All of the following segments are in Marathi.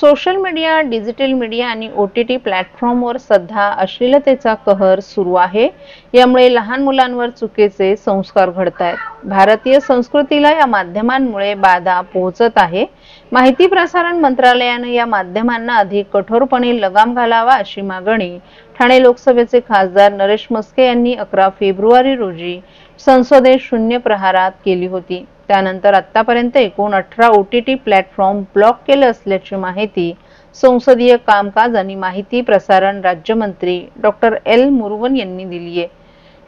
सोशल मीडिया, डिजिटल मीडिया आणि OTT प्लॅटफॉर्मवर सध्या अश्लीलतेचा कहर सुरू आहे. यामुळे लहान मुलांवर चुकीचे संस्कार घडतायत. भारतीय संस्कृतीला या माध्यमांमुळे बाधा पोहोचत आहे. माहिती प्रसारण मंत्रालयाने या माध्यमांना अधिक कठोरपणे लगाम घालावा अशी मागणी ठाणे लोकसभेचे खासदार नरेश म्हस्के यांनी 11 फेब्रुवारी रोजी संसदेत शून्य प्रहारात केली होती. त्यानंतर आतापर्यंत एकूण 18 OTT प्लॅटफॉर्म ब्लॉक केले असल्याची माहिती संसदीय कामकाज आणि माहिती प्रसारण राज्यमंत्री डॉ. एल. मुरुगन यांनी दिली आहे.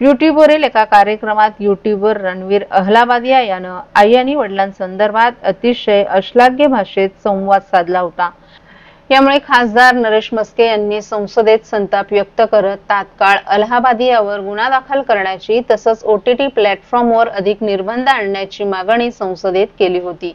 यूट्यूबवरील एका कार्यक्रमात यूट्यूबर रणवीर अहलावालिया यानं आई आणि वडिलांसंदर्भात अतिशय अश्लाघ्य भाषेत संवाद साधला होता. यामुळे खासदार नरेश म्हस्के यांनी संसदेत संताप व्यक्त करत तात्काळ अहलावालियावर गुन्हा दाखल करण्याची तसंच OTT प्लॅटफॉर्मवर अधिक निर्बंध आणण्याची मागणी संसदेत केली होती.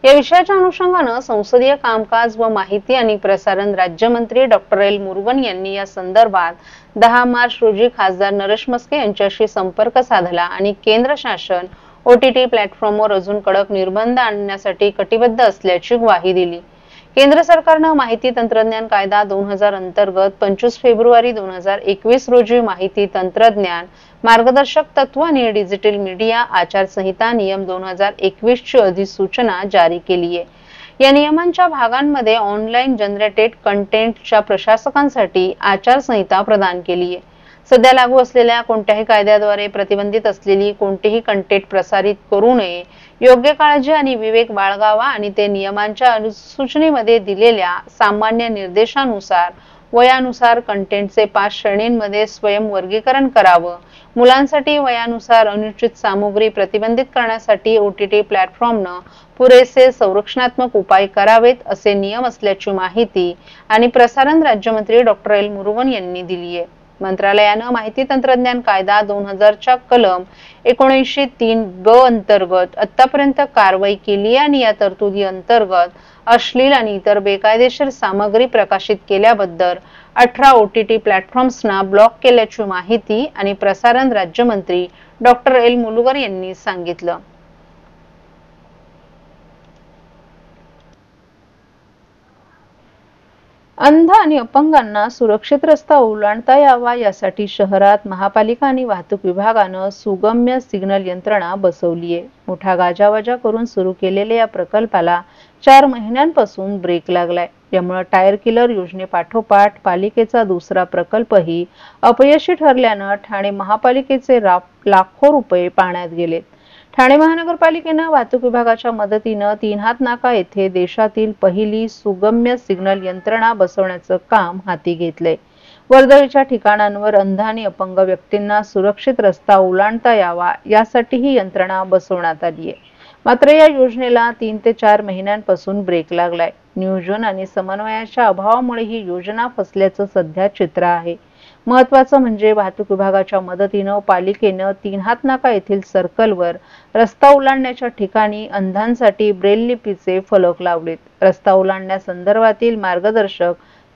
या विषयाच्या अनुषंगानं संसदीय कामकाज व माहिती आणि प्रसारण राज्यमंत्री डॉ. एल. मुरुगन यांनी या संदर्भात 10 मार्च रोजी खासदार नरेश म्हस्के यांच्याशी संपर्क साधला आणि केंद्र शासन OTT प्लॅटफॉर्मवर अजून कडक निर्बंध आणण्यासाठी कटिबद्ध असल्याची ग्वाही दिली. केंद्र सरकारनं माहिती तंत्रज्ञान कायदा 2000 अंतर्गत 25 फेब्रुवारी 2021 रोजी माहिती तंत्रज्ञान मार्गदर्शक तत्व आणि डिजिटल मीडिया आचारसंहिता नियम 2021 ची अधिसूचना जारी केली आहे. या नियमांच्या भागांमध्ये ऑनलाईन जनरेटेड कंटेंटच्या प्रशासकांसाठी आचारसंहिता प्रदान केली आहे. सध्या लागू असलेल्या कोणत्याही कायद्याद्वारे प्रतिबंधित असलेली कोणतेही कंटेंट प्रसारित करू नये, योग्य काळजी आणि विवेक बाळगावा आणि ते नियमांच्या अधिसूचनेमध्ये दिलेल्या सामान्य निर्देशानुसार वयानुसार कंटेंटचे 5 श्रेणींमध्ये स्वयं वर्गीकरण करावं. मुलांसाठी वयानुसार अनुचित सामुग्री प्रतिबंधित करण्यासाठी OTT प्लॅटफॉर्मनं पुरेसे संरक्षणात्मक उपाय करावेत असे नियम असल्याची माहिती आणि प्रसारण राज्यमंत्री डॉ. एल. मुरुगन यांनी दिली आहे. मंत्रालयानं माहिती तंत्रज्ञान कायदा 2000 च्या कलम 1903 ब अंतर्गत आतापर्यंत कारवाई केली आणि या तरतुदी अंतर्गत अश्लील आणि इतर बेकायदेशीर सामग्री प्रकाशित केल्याबद्दल 18 OTT प्लॅटफॉर्म्सना ब्लॉक केल्याची माहिती आणि प्रसारण राज्यमंत्री डॉ. एल. मुरुगन यांनी सांगितलं. अंध आणि अपंगांना सुरक्षित रस्ता ओलांडता यावा यासाठी शहरात महापालिका आणि वाहतूक विभागानं सुगम्य सिग्नल यंत्रणा बसवली आहे. मोठा गाजावाजा करून सुरू केलेल्या या प्रकल्पाला 4 महिन्यांपासून ब्रेक लागलाय. यामुळे टायर किलर योजनेपाठोपाठ पालिकेचा दुसरा प्रकल्पही अपयशी ठरल्यानं ठाणे महापालिकेचे लाखो रुपये पाण्यात गेलेत. ठाणे महानगरपालिकेनं वाहतूक विभागाच्या मदतीनं 3 हात नाका येथे देशातील पहिली सुगम्य सिग्नल यंत्रणा बसवण्याचं काम हाती घेतलंय. वर्दळीच्या ठिकाणांवर अंध आणि अपंग व्यक्तींना सुरक्षित रस्ता ओलांडता यावा यासाठी ही यंत्रणा बसवण्यात आली आहे. मात्र या योजनेला 3 ते 4 महिन्यांपासून ब्रेक लागलाय. नियोजन आणि समन्वयाच्या अभावामुळे ही योजना फसल्याचं सध्या चित्र आहे. महत्त्वाचं म्हणजे वाहतूक विभागाच्या मदतीनं पालिकेनं 3 हात नाका येथील सर्कलवर रस्ता ओलांडण्याच्या ठिकाणी अंधांसाठी ब्रेल लिपीचे फलक लावलेत. रस्ता ओलांडण्यासंदर्भातील मार्गदर्शक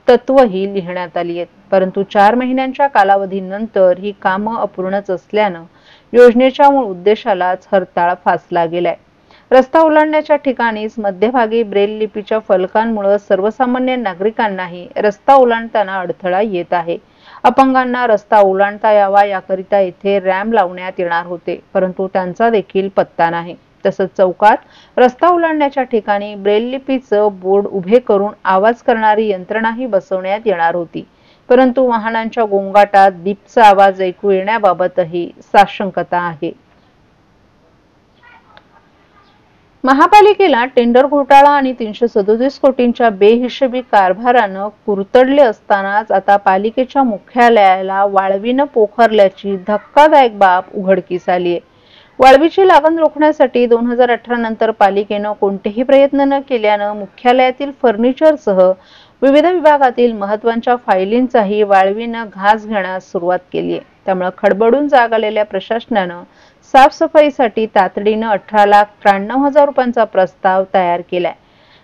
तत्वही लिहिण्यात आली आहेत. परंतु 4 महिन्यांच्या कालावधीनंतर ही कामं अपूर्णच असल्यानं योजनेच्या मूळ उद्देशालाच हरताळ फासला गेलाय. रस्ता ओलांडण्याच्या ठिकाणीच मध्यभागी ब्रेल लिपीच्या फलकांमुळे सर्वसामान्य नागरिकांनाही रस्ता ओलांडताना अडथळा येत आहे. अपंगांना रस्ता ओलांडता यावा याकरिता येथे रॅम्प लावण्यात येणार होते, परंतु त्यांचा देखील पत्ता नाही. तसंच चौकात रस्ता ओलांडण्याच्या ठिकाणी ब्रेल लिपीचं बोर्ड उभे करून आवाज करणारी यंत्रणाही बसवण्यात येणार होती, परंतु वाहनांच्या गोंगाटात बीपचा आवाज ऐकू येण्याबाबतही साशंकता आहे. महापालिकेला टेंडर घोटाळा आणि 337 कोटींच्या बेहिशेबी कारभारानं कुरतडले असतानाच आता पालिकेच्या मुख्यालयाला वाळवीनं पोखरल्याची धक्कादायक बाब उघडकीस आली आहे. वाळवीची लागण रोखण्यासाठी 2018 नंतर पालिकेनं कोणतेही प्रयत्न न केल्यानं मुख्यालयातील फर्निचरसह विविध विभागातील महत्त्वाच्या फायलींचाही वाळवीनं घास घेण्यास सुरुवात केली आहे. त्यामुळे खडबडून जाग आलेल्या प्रशासनानं साफसफाईसाठी तातडीनं 18,93,000 रुपयांचा प्रस्ताव तयार केलाय.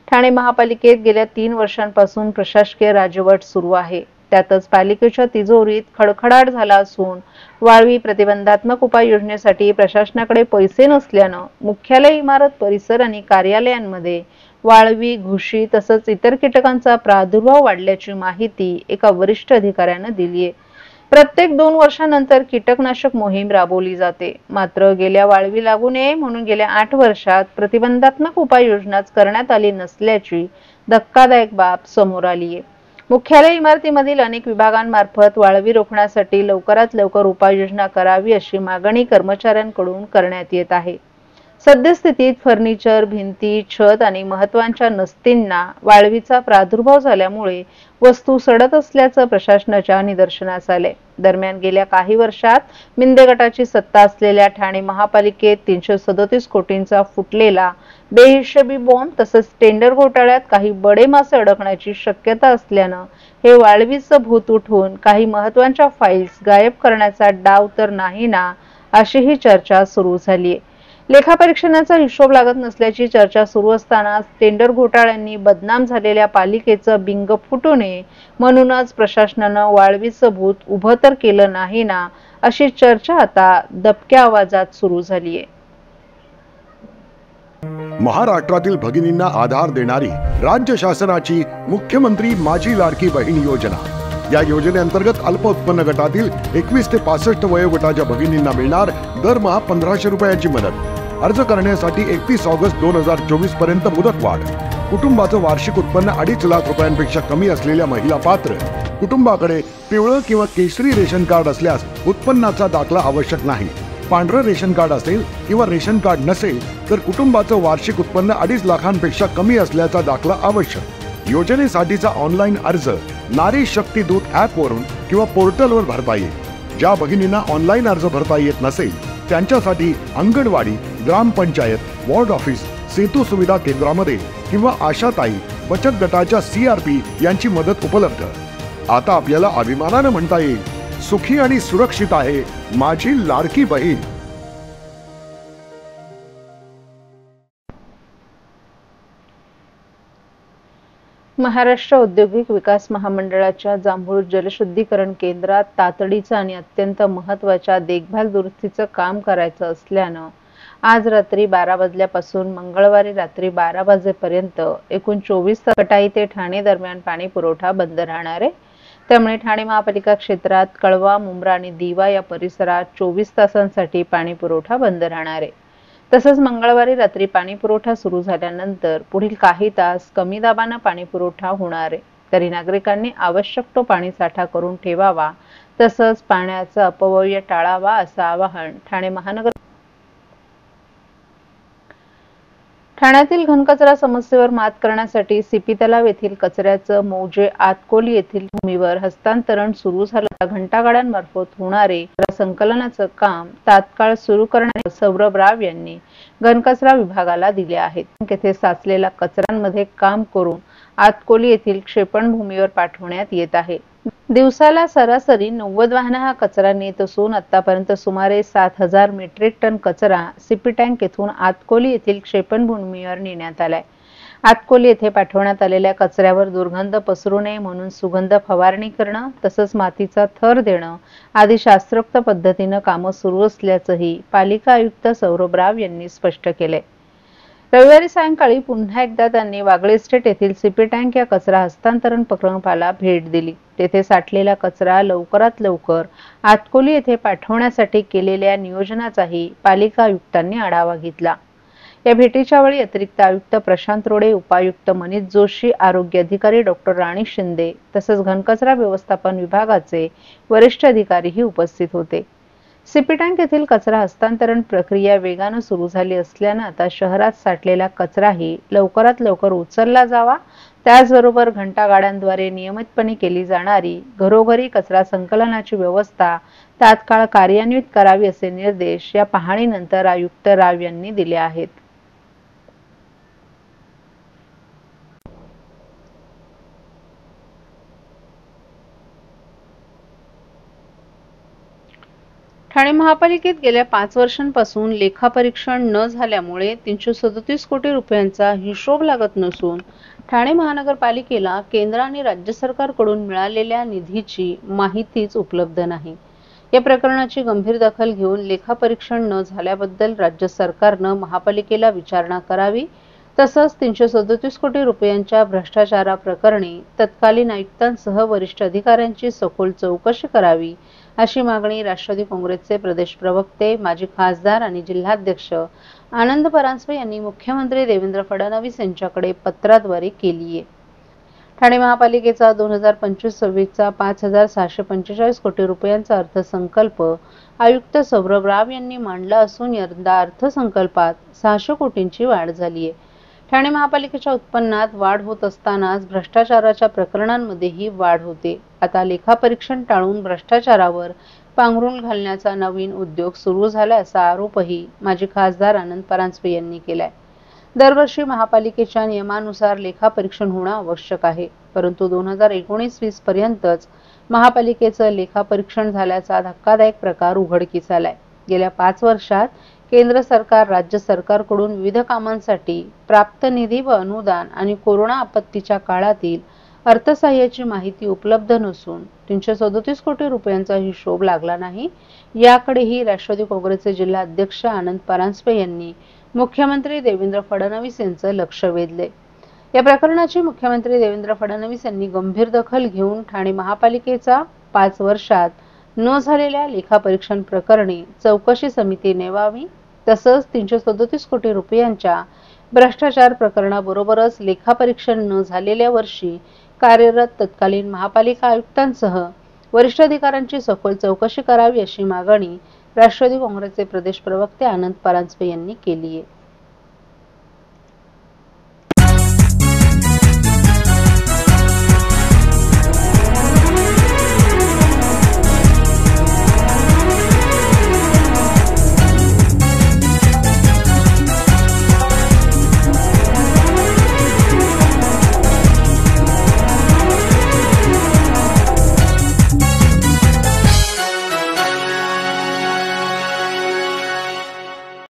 ठाणे महापालिकेत गेल्या 3 वर्षांपासून प्रशासकीय राजवट सुरू आहे. त्यातच पालिकेच्या तिजोरीत खडखडाट झाला असून वाळवी प्रतिबंधात्मक उपाययोजनेसाठी प्रशासनाकडे पैसे नसल्यानं मुख्यालय इमारत परिसर आणि कार्यालयांमध्ये वाळवी, घुशी तसंच इतर कीटकांचा प्रादुर्भाव वाढल्याची माहिती एका वरिष्ठ अधिकाऱ्यानं दिली आहे. प्रत्येक 2 वर्षांनंतर कीटकनाशक मोहीम राबवली जाते. मात्र गेल्या वाळवी लागू नये म्हणून गेल्या 8 वर्षात प्रतिबंधात्मक उपाययोजनाच करण्यात आली नसल्याची धक्कादायक बाब समोर आली आहे. मुख्यालय इमारतीमधील अनेक विभागांमार्फत वाळवी रोखण्यासाठी लवकरात लवकर उपाययोजना करावी अशी मागणी कर्मचाऱ्यांकडून करण्यात येत आहे. सद्यस्थितीत फर्निचर, भिंती, छत आणि महत्त्वाच्या नसतींना वाळवीचा प्रादुर्भाव झाल्यामुळे वस्तू सडत असल्याचं प्रशासनाच्या निदर्शनास आले. दरम्यान गेल्या काही वर्षात मिंदे गटाची सत्ता असलेल्या ठाणे महापालिकेत 337 कोटींचा फुटलेला बेहिशेबी बॉम्ब तसंच टेंडर घोटाळ्यात काही बडे मासे अडकण्याची शक्यता असल्यानं हे वाळवीचं भूत उठून काही महत्त्वाच्या फाईल्स गायब करण्याचा डाव तर नाही ना, अशीही चर्चा सुरू झाली आहे. लेखापरीक्षणाचा हिशोब लागत नसल्याची चर्चा सुरू असतानाच टेंडर घोटाळ्यांनी बदनाम झालेल्या पालिकेचं बिंग फुटू नये म्हणूनच प्रशासनानं वाळवीचं भूत उभं तर केलं नाही ना, अशी चर्चा आता दबक्या आवाजात सुरू झाली आहे. महाराष्ट्रातील भगिनींना आधार देणारी राज्य शासनाची मुख्यमंत्री माझी लाडकी बहीण योजना. या योजनेअंतर्गत अल्प उत्पन्न गटातील 21 ते 65 वयोगटाच्या भगिनींना मिळणार दरमहा 1500 रुपयांची मदत. अर्ज करण्यासाठी 31 ऑगस्ट 2024 पर्यंत मुदतवाढ. कुटुंबाचं वार्षिक उत्पन्न 2.5 लाख रुपयांपेक्षा कमी असलेल्या महिला पात्र. कुटुंबाकडे पिवळं किंवा केशरी रेशन कार्ड असल्यास उत्पन्नाचा दाखला आवश्यक नाही. पांढरं रेशन कार्ड असेल किंवा रेशन कार्ड नसेल तर कुटुंबाचं वार्षिक उत्पन्न 2.5 लाखांपेक्षा कमी असल्याचा दाखला आवश्यक. योजनेसाठीचा ऑनलाईन अर्ज नारी शक्ती दूत ॲप वरून किंवा पोर्टलवर भरता येईल. ज्या भगिनींना ऑनलाईन अर्ज भरता येत नसेल त्यांच्यासाठी अंगणवाडी, ग्रामपंचायत, वॉर्ड ऑफिस, सेतू सुविधा केंद्रामध्ये किंवा आशाताई बचत गटाच्या CRP यांची मदत उपलब्ध. आता आपल्याला अभिमानानं म्हणता येईल, सुखी आणि सुरक्षित आहे माझी लाडकी बहीण. महाराष्ट्र औद्योगिक विकास महामंडळाच्या जांभूळ जलशुद्धीकरण केंद्रात तातडीचं आणि अत्यंत महत्त्वाच्या देखभाल दुरुस्तीचं काम करायचं असल्यानं आज रात्री 12 वाजल्यापासून मंगळवारी रात्री 12 वाजेपर्यंत एकूण 24 तास कटाई ते ठाणे दरम्यान पाणी पुरवठा बंद राहणार आहे. त्यामुळे ठाणे महापालिका क्षेत्रात कळवा, मुंब्रा आणि दिवा या परिसरात 24 तासांसाठी पाणी पुरवठा बंद राहणार आहे. तसंच मंगळवारी रात्री पाणी पुरवठा सुरू झाल्यानंतर पुढील काही तास कमी दाबानं पाणी पुरवठा होणार आहे. तरी नागरिकांनी आवश्यक तो पाणी साठा करून ठेवावा तसंच पाण्याचा अपव्यय टाळावा असं आवाहन ठाण्यातील घनकचरा समस्येवर मात करण्यासाठी सीपी तलाव येथील कचऱ्याचं मौजे आतकोली येथील भूमीवर हस्तांतरण सुरू झालं. घंटागाड्यांमार्फत होणारे संकलनाचं काम तात्काळ सुरू करण्यास सौरभ राव यांनी घनकचरा विभागाला दिले आहेत. तेथे साचलेल्या कचऱ्यांमध्ये काम करून आतकोली येथील क्षेपणभूमीवर पाठवण्यात येत आहे. दिवसाला सरासरी 90 वाहनं हा कचरा नेत असून आतापर्यंत सुमारे 7000 मेट्रिक टन कचरा सीपी टँक येथून आतकोली येथील क्षेपणभूमीवर नेण्यात आलाय. आतकोली येथे पाठवण्यात आलेल्या कचऱ्यावर दुर्गंध पसरू नये म्हणून सुगंध फवारणी करणं तसंच मातीचा थर देणं आदी शास्त्रोक्त पद्धतीनं कामं सुरू असल्याचंही पालिका आयुक्त सौरभ राव यांनी स्पष्ट केलंय. रविवारी सायंकाळी पुन्हा एकदा त्यांनी वागळे इस्टेट येथील सीपी टँक या कचरा हस्तांतरण प्रकल्पाला भेट दिली. तेथे साठलेला कचरा लवकरात लवकर आतकोली येथे पाठवण्यासाठी केलेल्या नियोजनाचाही पालिका आयुक्तांनी आढावा घेतला. या भेटीच्या वेळी अतिरिक्त आयुक्त प्रशांत रोडे, उपायुक्त मनीष जोशी, आरोग्य अधिकारी डॉक्टर राणी शिंदे तसंच घनकचरा व्यवस्थापन विभागाचे वरिष्ठ अधिकारीही उपस्थित होते. सीपी टँक येथील कचरा हस्तांतरण प्रक्रिया वेगानं सुरू झाली असल्यानं आता शहरात साठलेला कचराही लवकरात लवकर उचलला जावा. त्याचबरोबर घंटागाड्यांद्वारे नियमितपणे केली जाणारी घरोघरी कचरा संकलनाची व्यवस्था तात्काळ कार्यान्वित करावी असे निर्देश या पाहणीनंतर आयुक्त राव यांनी दिले आहेत. ठाणे महापालिकेत गेल्या 5 वर्षांपासून लेखापरीक्षण न झाल्यामुळे 337 कोटी रुपयांचा हिशोब लागत नसून ठाणे महानगरपालिकेला केंद्र आणि राज्य सरकारकडून मिळालेल्या निधीची माहितीच उपलब्ध नाही. या प्रकरणाची गंभीर दखल घेऊन लेखापरीक्षण न झाल्याबद्दल राज्य सरकारनं महापालिकेला विचारणा करावी तसंच 337 कोटी रुपयांच्या भ्रष्टाचाराप्रकरणी तत्कालीन आयुक्तांसह वरिष्ठ अधिकाऱ्यांची सखोल चौकशी करावी अशी मागणी राष्ट्रवादी काँग्रेसचे प्रदेश प्रवक्ते, माजी खासदार आणि जिल्हाध्यक्ष आनंद परांजपे यांनी मुख्यमंत्री देवेंद्र फडणवीस यांच्याकडे पत्राद्वारे केली आहे. ठाणे महापालिकेचा 2025-26चा 5,645 कोटी रुपयांचा अर्थसंकल्प आयुक्त सौरभ राव यांनी मांडला असून यंदा अर्थसंकल्पात 600 कोटींची वाढ झाली आहे. ठाणे महापालिकेच्या उत्पन्नात वाढ होत असतानाच भ्रष्टाचाराच्या प्रकरणांमध्येही वाढ होते. आता लेखापरीक्षण टाळून भ्रष्टाचारावर पांघरूण घालण्याचा नवीन उद्योग सुरू झाला असा आरोपही माजी खासदार आनंद परांजपे यांनी केलाय. दरवर्षी महापालिकेच्या नियमानुसार लेखापरीक्षण होणं आवश्यक आहे, परंतु 2019-20 पर्यंतच महापालिकेचं लेखापरीक्षण झाल्याचा धक्कादायक प्रकार उघडकीस आलाय. गेल्या 5 वर्षात केंद्र सरकार, राज्य सरकारकडून विविध कामांसाठी प्राप्त निधी व अनुदान आणि कोरोना आपत्तीच्या काळातील अर्थसहाय्याची माहिती उपलब्ध नसून 337 कोटी रुपयांचा हिशोब लागला नाही. याकडेही राष्ट्रवादी काँग्रेसचे जिल्हा अध्यक्ष आनंद परांजपे यांनी मुख्यमंत्री देवेंद्र फडणवीस यांचं लक्ष वेधले. या प्रकरणाची मुख्यमंत्री देवेंद्र फडणवीस यांनी गंभीर दखल घेऊन ठाणे महापालिकेचा 5 वर्षात न झालेल्या लेखापरीक्षण प्रकरणी चौकशी समिती नेमावी. तसंच 337 कोटी रुपयांच्या भ्रष्टाचार प्रकरणाबरोबरच लेखापरीक्षण न झालेल्या वर्षी कार्यरत तत्कालीन महापालिका आयुक्तांसह वरिष्ठ अधिकाऱ्यांची सखोल चौकशी करावी अशी मागणी राष्ट्रवादी काँग्रेसचे प्रदेश प्रवक्ते आनंद परांजपे यांनी केली आहे.